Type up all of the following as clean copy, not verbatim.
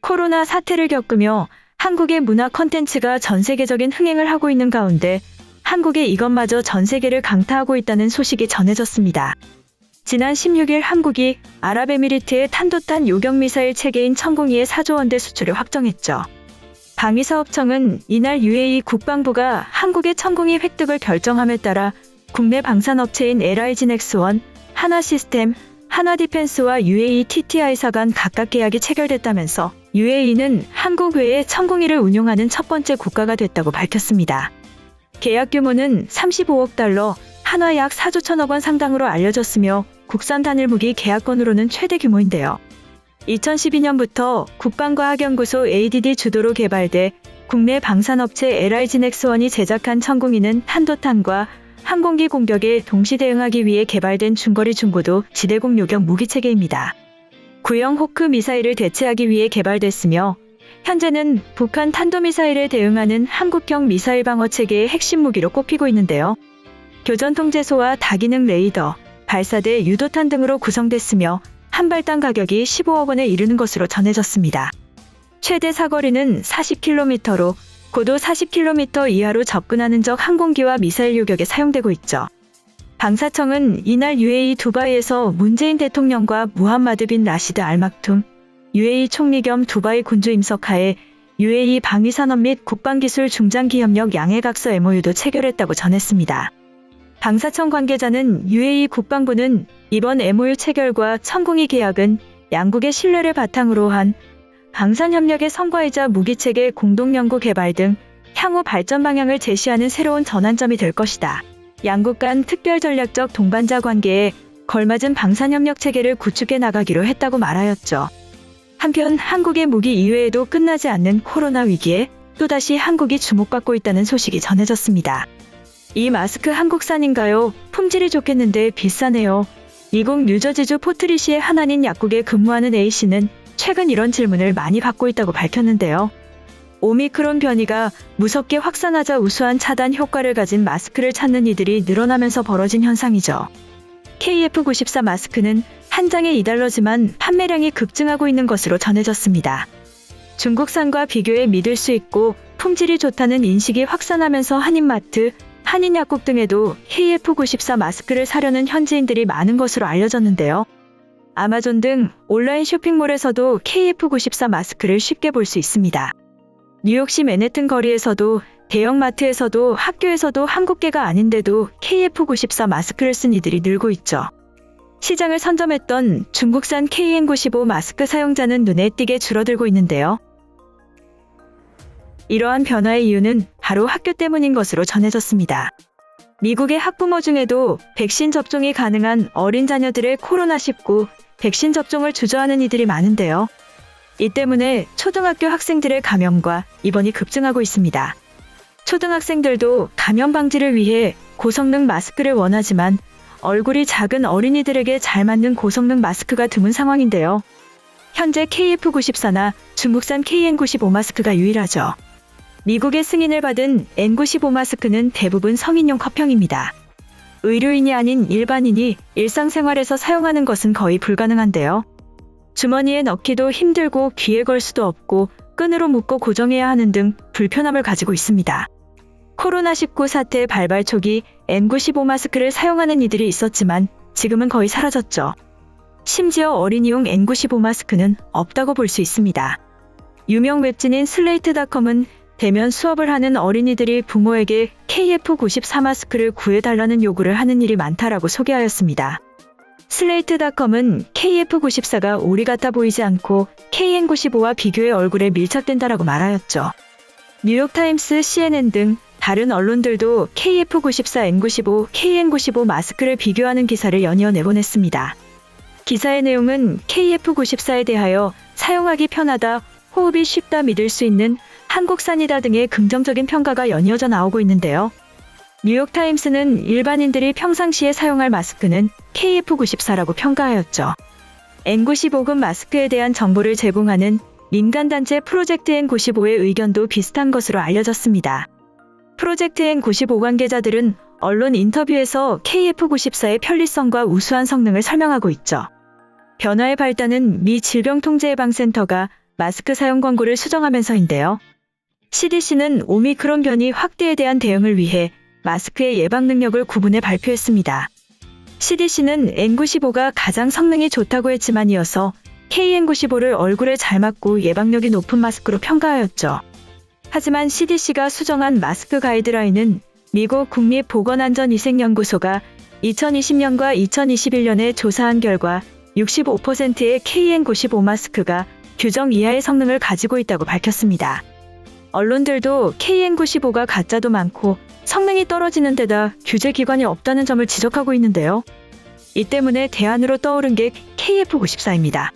코로나 사태를 겪으며 한국의 문화 콘텐츠가 전 세계적인 흥행을 하고 있는 가운데 한국의 이것마저 전 세계를 강타하고 있다는 소식이 전해졌습니다. 지난 16일 한국이 아랍에미리트의 탄도탄 요격미사일 체계인 천공이의 4조 원대 수출을 확정했죠. 방위사업청은 이날 UAE 국방부가 한국의 천공이 획득을 결정함에 따라 국내 방산업체인 LIG 넥스원, 하나시스템, 하나디펜스와 UAE TTI사 간 각각 계약이 체결됐다면서 UAE는 한국 외에 천공이를 운용하는 첫 번째 국가가 됐다고 밝혔습니다. 계약 규모는 35억 달러, 한화 약 4조 1천억 원 상당으로 알려졌으며 국산 단일 무기 계약건으로는 최대 규모인데요. 2012년부터 국방과학연구소 ADD 주도로 개발돼 국내 방산업체 LIG 넥스원이 제작한 천공이는 탄도탄과 항공기 공격에 동시 대응하기 위해 개발된 중거리 중고도 지대공 요격 무기체계입니다. 구형 호크 미사일을 대체하기 위해 개발됐으며 현재는 북한 탄도미사일에 대응하는 한국형 미사일 방어 체계의 핵심 무기로 꼽히고 있는데요. 교전통제소와 다기능 레이더, 발사대, 유도탄 등으로 구성됐으며 한 발당 가격이 15억 원에 이르는 것으로 전해졌습니다. 최대 사거리는 40km로 고도 40km 이하로 접근하는 적 항공기와 미사일 요격에 사용되고 있죠. 방사청은 이날 UAE 두바이에서 문재인 대통령과 무함마드 빈 라시드 알 막툼 UAE 총리 겸 두바이 군주 임석하에 UAE 방위산업 및 국방기술 중장기협력 양해각서 MOU도 체결했다고 전했습니다. 방사청 관계자는 UAE 국방부는 이번 MOU 체결과 천공이 계약은 양국의 신뢰를 바탕으로 한 방산협력의 성과이자 무기체계 공동연구 개발 등 향후 발전 방향을 제시하는 새로운 전환점이 될 것이다. 양국 간 특별 전략적 동반자 관계에 걸맞은 방산협력 체계를 구축해 나가기로 했다고 말하였죠. 한편 한국의 무기 이외에도 끝나지 않는 코로나 위기에 또다시 한국이 주목받고 있다는 소식이 전해졌습니다. 이 마스크 한국산인가요? 품질이 좋겠는데 비싸네요. 미국 뉴저지주 포트리시의 하나닌 약국에 근무하는 A씨는 최근 이런 질문을 많이 받고 있다고 밝혔는데요. 오미크론 변이가 무섭게 확산하자 우수한 차단 효과를 가진 마스크를 찾는 이들이 늘어나면서 벌어진 현상이죠. KF94 마스크는 한 장에 $2지만 판매량이 급증하고 있는 것으로 전해졌습니다. 중국산과 비교해 믿을 수 있고 품질이 좋다는 인식이 확산하면서 한인마트, 한인약국 등에도 KF94 마스크를 사려는 현지인들이 많은 것으로 알려졌는데요. 아마존 등 온라인 쇼핑몰에서도 KF94 마스크를 쉽게 볼 수 있습니다. 뉴욕시 맨해튼 거리에서도 대형마트에서도 학교에서도 한국계가 아닌데도 KF94 마스크를 쓴 이들이 늘고 있죠. 시장을 선점했던 중국산 KN95 마스크 사용자는 눈에 띄게 줄어들고 있는데요. 이러한 변화의 이유는 바로 학교 때문인 것으로 전해졌습니다. 미국의 학부모 중에도 백신 접종이 가능한 어린 자녀들의 코로나19 백신 접종을 주저하는 이들이 많은데요. 이 때문에 초등학교 학생들의 감염과 입원이 급증하고 있습니다. 초등학생들도 감염 방지를 위해 고성능 마스크를 원하지만 얼굴이 작은 어린이들에게 잘 맞는 고성능 마스크가 드문 상황인데요. 현재 KF94나 중국산 KN95 마스크가 유일하죠. 미국의 승인을 받은 N95 마스크는 대부분 성인용 컵형입니다. 의료인이 아닌 일반인이 일상생활에서 사용하는 것은 거의 불가능한데요. 주머니에 넣기도 힘들고 귀에 걸 수도 없고 끈으로 묶어 고정해야 하는 등 불편함을 가지고 있습니다. 코로나19 사태 발발 초기 N95 마스크를 사용하는 이들이 있었지만 지금은 거의 사라졌죠. 심지어 어린이용 N95 마스크는 없다고 볼 수 있습니다. 유명 웹진인 슬레이트닷컴은 대면 수업을 하는 어린이들이 부모에게 KF94 마스크를 구해달라는 요구를 하는 일이 많다라고 소개하였습니다. 슬레이트닷컴은 KF94가 오리 같아 보이지 않고 KN95와 비교해 얼굴에 밀착된다라고 말하였죠. 뉴욕타임스, CNN 등 다른 언론들도 KF94, N95, KN95 마스크를 비교하는 기사를 연이어 내보냈습니다. 기사의 내용은 KF94에 대하여 사용하기 편하다, 호흡이 쉽다, 믿을 수 있는 한국산이다 등의 긍정적인 평가가 연이어져 나오고 있는데요. 뉴욕타임스는 일반인들이 평상시에 사용할 마스크는 KF94라고 평가하였죠. N95급 마스크에 대한 정보를 제공하는 민간단체 프로젝트 N95의 의견도 비슷한 것으로 알려졌습니다. 프로젝트 N95 관계자들은 언론 인터뷰에서 KF94의 편리성과 우수한 성능을 설명하고 있죠. 변화의 발단은 미 질병통제예방센터가 마스크 사용 광고를 수정하면서인데요. CDC는 오미크론 변이 확대에 대한 대응을 위해 마스크의 예방 능력을 구분해 발표했습니다. CDC는 N95가 가장 성능이 좋다고 했지만 이어서 KN95를 얼굴에 잘 맞고 예방력이 높은 마스크로 평가하였죠. 하지만 CDC가 수정한 마스크 가이드라인은 미국 국립보건안전위생연구소가 2020년과 2021년에 조사한 결과 65%의 KN95 마스크가 규정 이하의 성능을 가지고 있다고 밝혔습니다. 언론들도 KN95가 가짜도 많고 성능이 떨어지는 데다 규제기관이 없다는 점을 지적하고 있는데요. 이 때문에 대안으로 떠오른 게 KF94입니다.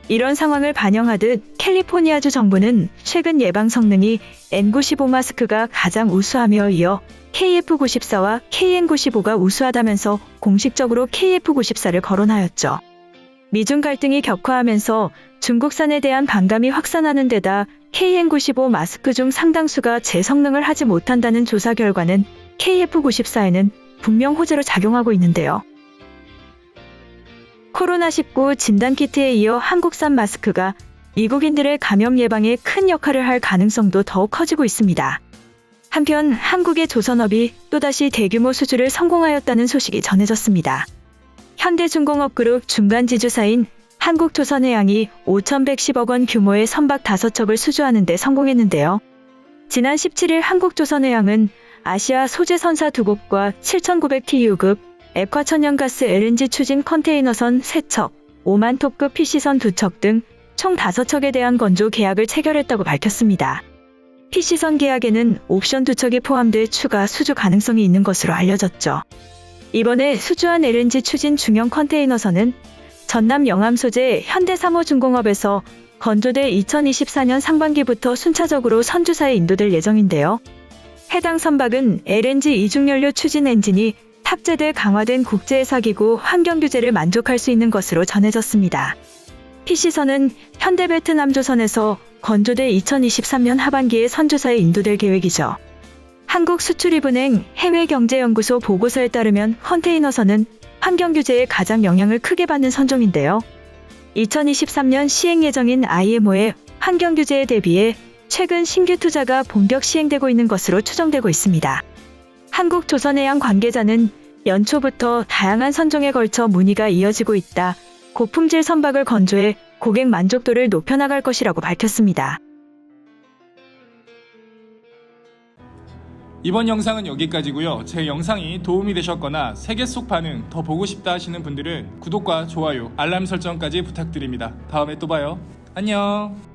이런 상황을 반영하듯 캘리포니아주 정부는 최근 예방 성능이 N95 마스크가 가장 우수하며 이어 KF94와 KN95가 우수하다면서 공식적으로 KF94를 거론하였죠. 미중 갈등이 격화하면서 중국산에 대한 반감이 확산하는 데다 KN95 마스크 중 상당수가 제 성능을 하지 못한다는 조사 결과는 KF94에는 분명 호재로 작용하고 있는데요. 코로나19 진단키트에 이어 한국산 마스크가 미국인들의 감염 예방에 큰 역할을 할 가능성도 더욱 커지고 있습니다. 한편 한국의 조선업이 또다시 대규모 수주를 성공하였다는 소식이 전해졌습니다. 현대중공업그룹 중간지주사인 한국조선해양이 5,110억 원 규모의 선박 5척을 수주하는 데 성공했는데요. 지난 17일 한국조선해양은 아시아 소재선사 2곳과 7,900TU급 액화천연가스 LNG 추진 컨테이너선 3척, 5만 톱급 PC선 2척 등 총 5척에 대한 건조 계약을 체결했다고 밝혔습니다. PC선 계약에는 옵션 2척이 포함돼 추가 수주 가능성이 있는 것으로 알려졌죠. 이번에 수주한 LNG 추진 중형 컨테이너선은 전남 영암 소재 현대삼호중공업에서 건조돼 2024년 상반기부터 순차적으로 선주사에 인도될 예정인데요. 해당 선박은 LNG 이중연료 추진 엔진이 탑재돼 강화된 국제회사기구 환경규제를 만족할 수 있는 것으로 전해졌습니다. PC선은 현대베트남조선에서 건조돼 2023년 하반기에 선주사에 인도될 계획이죠. 한국수출입은행 해외경제연구소 보고서에 따르면 컨테이너선은 환경규제에 가장 영향을 크게 받는 선종인데요. 2023년 시행 예정인 IMO의 환경규제에 대비해 최근 신규 투자가 본격 시행되고 있는 것으로 추정되고 있습니다. 한국조선해양 관계자는 연초부터 다양한 선종에 걸쳐 문의가 이어지고 있다. 고품질 선박을 건조해 고객 만족도를 높여나갈 것이라고 밝혔습니다. 이번 영상은 여기까지고요. 제 영상이 도움이 되셨거나 세계 속 반응 더 보고 싶다 하시는 분들은 구독과 좋아요, 알람 설정까지 부탁드립니다. 다음에 또 봐요. 안녕.